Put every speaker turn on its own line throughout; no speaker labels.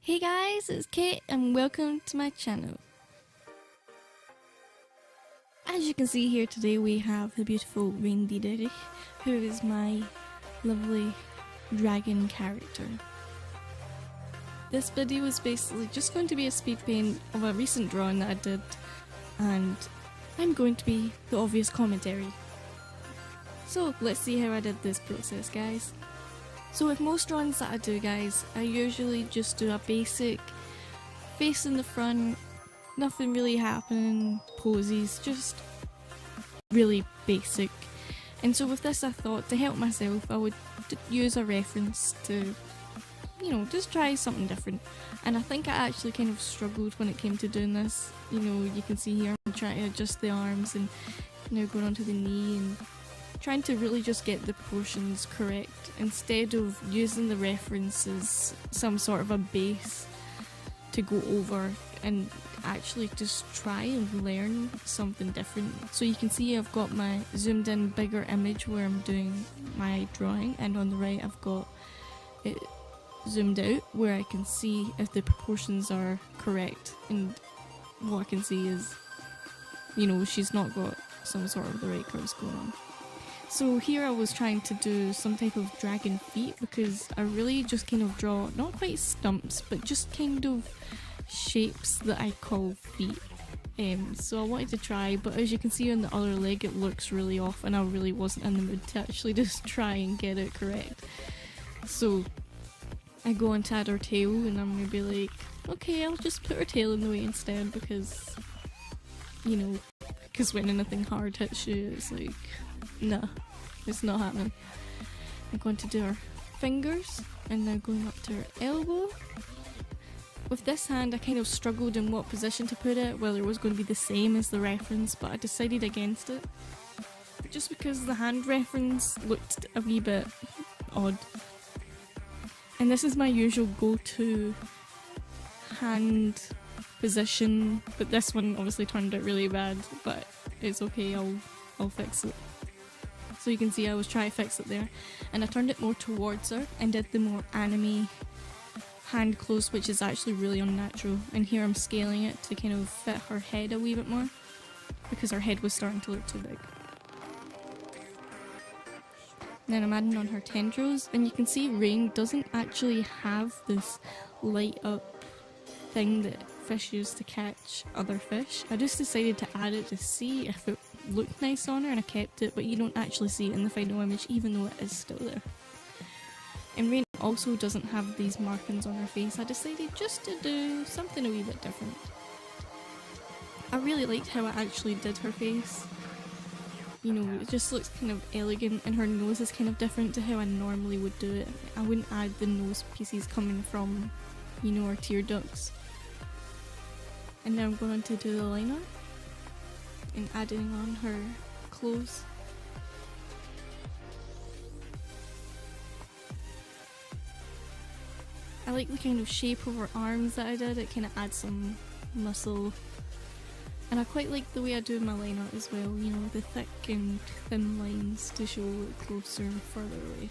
Hey guys, it's Cait and welcome to my channel. As you can see here today we have the beautiful Rain Diederich, who is my lovely dragon character. This video is basically just going to be a speed paint of a recent drawing that I did, and I'm going to be the obvious commentary. So let's see how I did this process, guys. So with most drawings that I do, guys, I usually just do a basic face in the front, nothing really happening, poses, just really basic. And so with this I thought to help myself I would use a reference to, you know, just try something different. And I think I actually kind of struggled when it came to doing this. You know, you can see here I'm trying to adjust the arms and, you know, going onto the knee and trying to really just get the proportions correct instead of using the reference as some sort of a base to go over, and actually just try and learn something different. So you can see I've got my zoomed in bigger image where I'm doing my drawing, and on the right I've got it zoomed out where I can see if the proportions are correct, and what I can see is, you know, she's not got some sort of the right curves going on. So here I was trying to do some type of dragon feet because I really just kind of draw, not quite stumps, but just kind of shapes that I call feet. So I wanted to try, but as you can see on the other leg it looks really off and I really wasn't in the mood to actually just try and get it correct. So I go on to add her tail and I'm gonna be like, okay, I'll just put her tail in the way instead because, you know, because when anything hard hits you it's like, nah, it's not happening. I'm going to do her fingers and now going up to her elbow. With this hand I kind of struggled in what position to put it, whether it was going to be the same as the reference, but I decided against it. Just because the hand reference looked a wee bit odd. And this is my usual go-to hand position, but this one obviously turned out really bad, but it's okay, I'll fix it. So you can see I was trying to fix it there, and I turned it more towards her and did the more anime hand close, which is actually really unnatural, and here I'm scaling it to kind of fit her head a wee bit more because her head was starting to look too big. And then I'm adding on her tendrils, and you can see Rain doesn't actually have this light up thing that fish use to catch other fish. I just decided to add it to see if it looked nice on her, and I kept it, but you don't actually see it in the final image even though it is still there. And Rain also doesn't have these markings on her face. I decided just to do something a wee bit different. I really liked how I actually did her face. You know, it just looks kind of elegant, and her nose is kind of different to how I normally would do it. I wouldn't add the nose pieces coming from, you know, her tear ducts. And now I'm going to do the liner and adding on her clothes. I like the kind of shape of her arms that I did, it kind of adds some muscle. And I quite like the way I do my line art as well, you know, the thick and thin lines to show it closer and further away.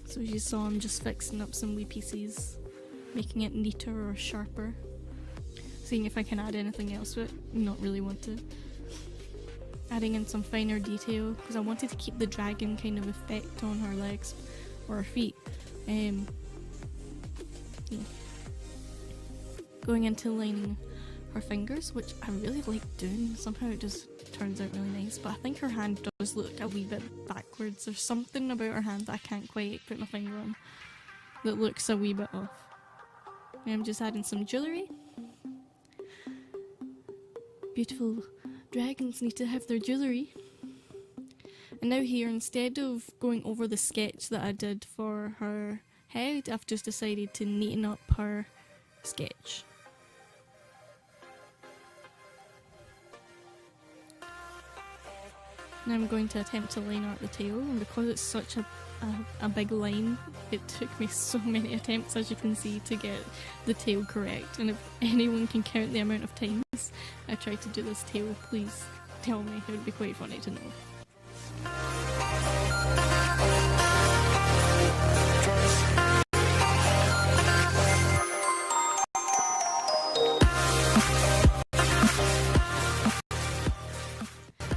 So as you saw, I'm just fixing up some wee pieces, making it neater or sharper, seeing if I can add anything else to it. Not really want to. Adding in some finer detail because I wanted to keep the dragon kind of effect on her legs or her feet. Yeah. Going into lining her fingers, which I really like doing. Somehow it just turns out really nice, but I think her hand does look a wee bit backwards. There's something about her hand that I can't quite put my finger on that looks a wee bit off. And I'm just adding some jewellery. Beautiful dragons need to have their jewellery. And now here, instead of going over the sketch that I did for her head, I've just decided to neaten up her sketch. Now I'm going to attempt to line art the tail, and because it's such a big line, it took me so many attempts, as you can see, to get the tail correct. And if anyone can count the amount of times I tried to do this tail, please tell me. It would be quite funny to know.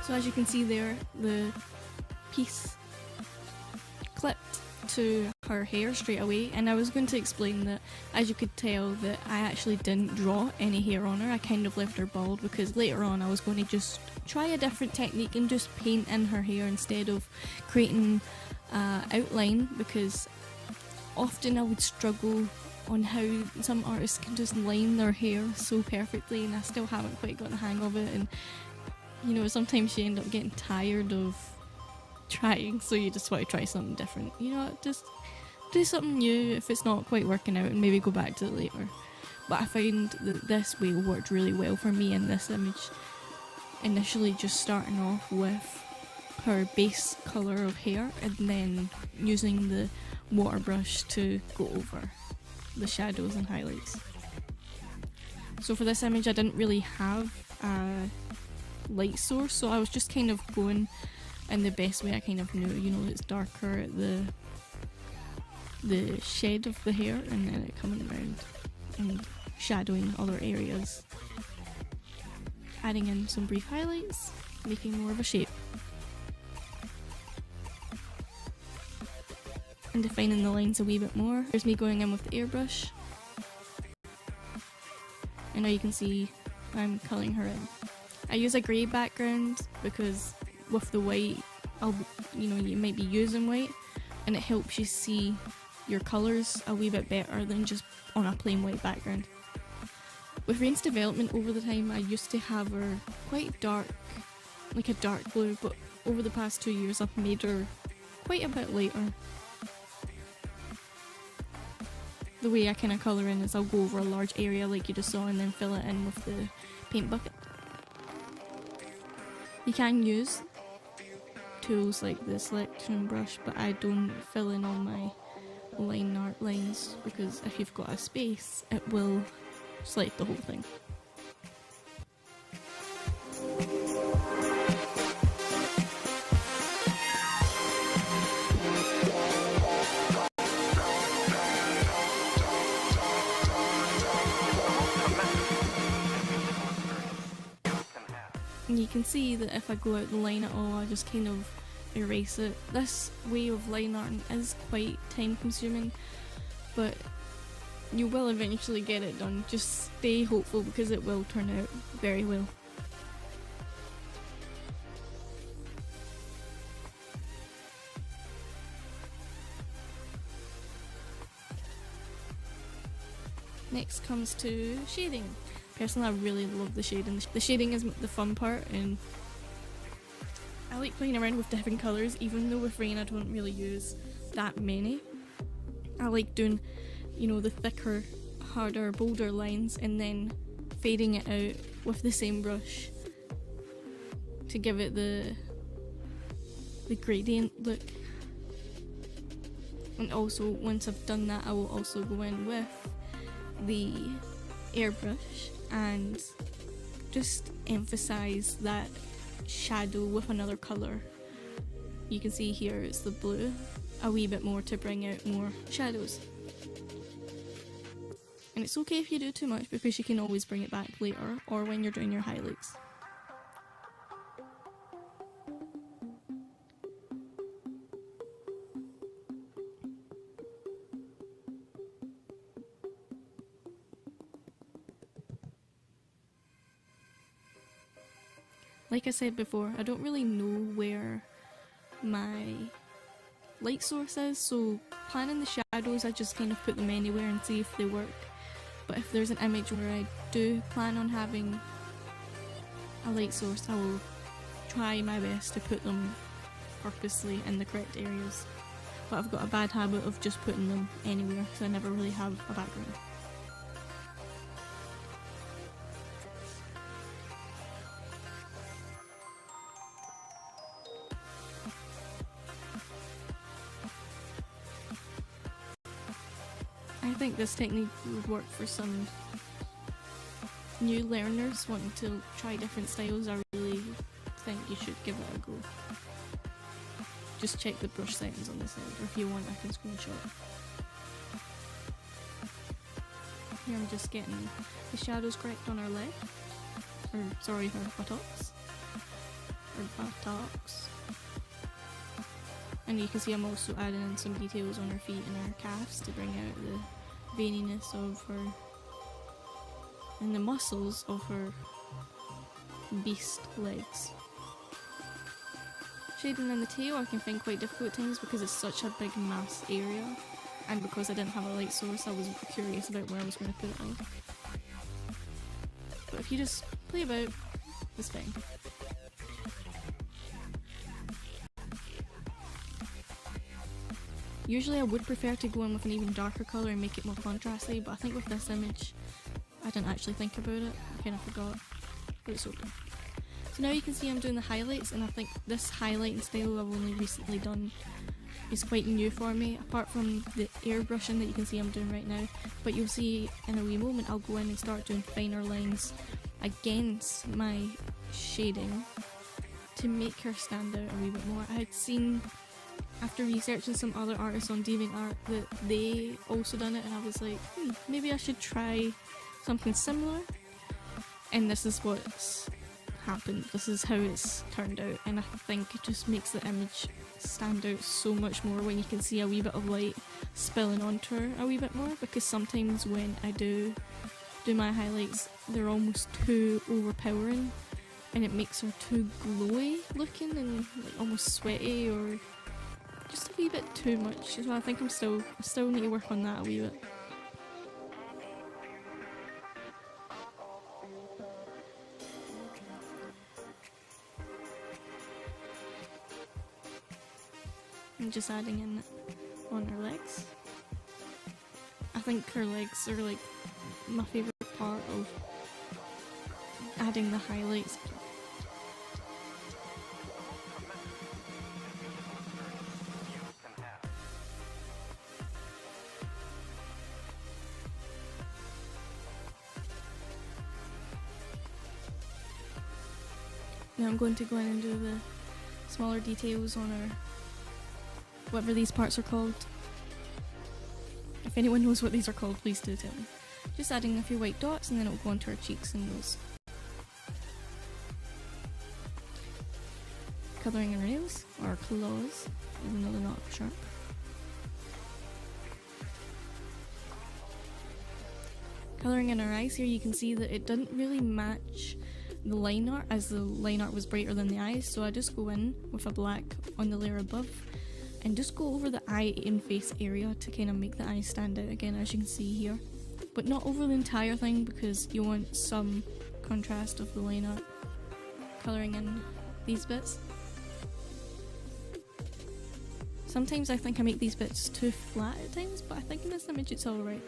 So as you can see there, the piece clipped to her hair straight away, and I was going to explain that, as you could tell, that I actually didn't draw any hair on her. I kind of left her bald because later on I was going to just try a different technique and just paint in her hair instead of creating outline, because often I would struggle on how some artists can just line their hair so perfectly, and I still haven't quite got the hang of it. And you know, sometimes you end up getting tired of trying, so you just want to try something different. You know, just do something new if it's not quite working out, and maybe go back to it later. But I found that this way worked really well for me in this image. Initially just starting off with her base colour of hair, and then using the water brush to go over the shadows and highlights. So for this image I didn't really have a light source, so I was just kind of going in the best way I kind of knew. You know, it's darker at the shed of the hair, and then it coming around and shadowing other areas, adding in some brief highlights, making more of a shape, and defining the lines a wee bit more. Here's me going in with the airbrush, and now you can see I'm colouring her in. I use a grey background because with the white, you might be using white, and it helps you see your colours a wee bit better than just on a plain white background. With Rain's development over the time, I used to have her quite dark, like a dark blue, but over the past 2 years I've made her quite a bit lighter. The way I kind of colour in is I'll go over a large area like you just saw, and then fill it in with the paint bucket. You can use tools like the selection brush, but I don't fill in all my line art lines, because if you've got a space it will select the whole thing. And you can see that if I go out the line at all, I just kind of erase it. This way of line arting is quite time consuming, but you will eventually get it done. Just stay hopeful, because it will turn out very well. Next comes to shading. Personally, I really love the shading. The shading is the fun part, and I like playing around with different colours, even though with Rain I don't really use that many. I like doing, the thicker, harder, bolder lines, and then fading it out with the same brush to give it the gradient look. And also, once I've done that, I will also go in with the airbrush and just emphasize that shadow with another colour. You can see here it's the blue a wee bit more to bring out more shadows. And it's okay if you do too much, because you can always bring it back later or when you're doing your highlights. Like I said before, I don't really know where my light source is, so planning the shadows, I just kind of put them anywhere and see if they work. But if there's an image where I do plan on having a light source, I will try my best to put them purposely in the correct areas. But I've got a bad habit of just putting them anywhere, because I never really have a background. I think this technique would work for some new learners wanting to try different styles. I really should give it a go. Just check the brush settings on the side, or if you want I can screenshot it. Here I'm just getting the shadows correct on her leg, or sorry, her buttocks. And you can see I'm also adding in some details on her feet and her calves to bring out the veininess of her and the muscles of her beast legs. Shading in the tail I can find quite difficult at times because it's such a big mass area, and because I didn't have a light source I was curious about where I was going to put it all. But if you just play about, it's fine. Usually I would prefer to go in with an even darker colour and make it more contrasty, but I think with this image I didn't actually think about it, I kind of forgot, but it's okay. So now you can see I'm doing the highlights, and I think this highlighting style I've only recently done is quite new for me, apart from the airbrushing that you can see I'm doing right now. But you'll see in a wee moment I'll go in and start doing finer lines against my shading to make her stand out a wee bit more. I had seen, after researching some other artists on DeviantArt, that they also done it, and I was like, maybe I should try something similar. And this is what's happened, this is how it's turned out, and I think it just makes the image stand out so much more when you can see a wee bit of light spilling onto her a wee bit more, because sometimes when I do my highlights they're almost too overpowering and it makes her too glowy looking and like almost sweaty or just a wee bit too much. So I think I still need to work on that a wee bit. I'm just adding in on her legs. I think her legs are like my favourite part of adding the highlights. Now I'm going to go in and do the smaller details on her, whatever these parts are called. If anyone knows what these are called, please do tell me. Just adding a few white dots and then it'll go onto her cheeks and nose. Colouring her nails, or claws, even though they're not sharp. Colouring in her eyes here, you can see that it didn't really match the line art, as the line art was brighter than the eyes, so I just go in with a black on the layer above and just go over the eye and face area to kind of make the eyes stand out again, as you can see here. But not over the entire thing, because you want some contrast of the line art. Colouring in these bits. Sometimes I think I make these bits too flat at times, but I think in this image it's alright.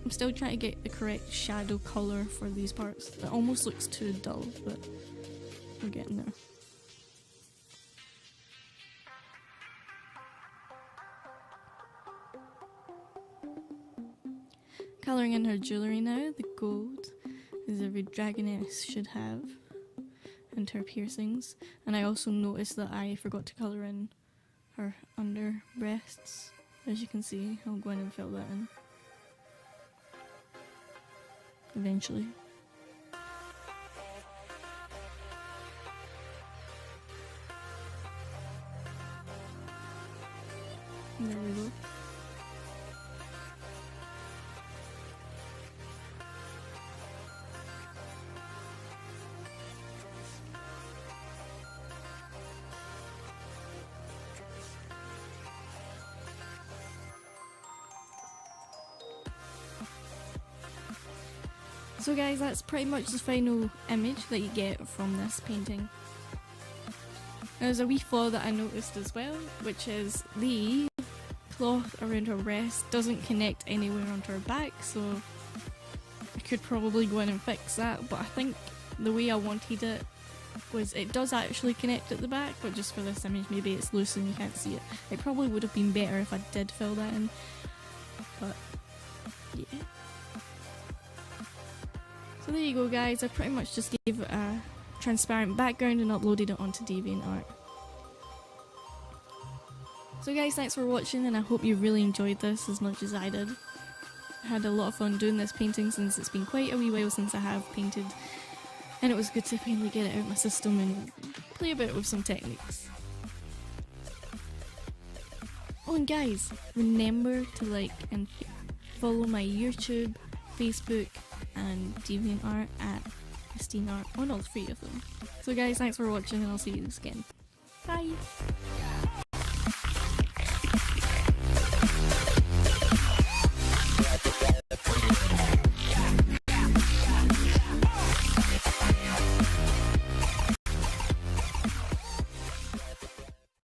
I'm still trying to get the correct shadow colour for these parts. It almost looks too dull, but we're getting there. Colouring in her jewellery now, the gold, as every dragoness should have, and her piercings. And I also noticed that I forgot to colour in her under breasts. As you can see, I'll go in and fill that in eventually. And there we go. So guys, that's pretty much the final image that you get from this painting. There's a wee flaw that I noticed as well, which is the cloth around her breast doesn't connect anywhere onto her back, so I could probably go in and fix that, but I think the way I wanted it was it does actually connect at the back, but just for this image maybe it's loose and you can't see it. It probably would have been better if I did fill that in, but yeah. So there you go guys, I pretty much just gave it a transparent background and uploaded it onto DeviantArt. So guys, thanks for watching, and I hope you really enjoyed this as much as I did. I had a lot of fun doing this painting since it's been quite a wee while since I have painted, and it was good to finally get it out of my system and play a bit with some techniques. Oh, and guys, remember to like and follow my YouTube, Facebook and DeviantArt at PristineArt on all three of them. So guys, thanks for watching, and I'll see you again. Bye!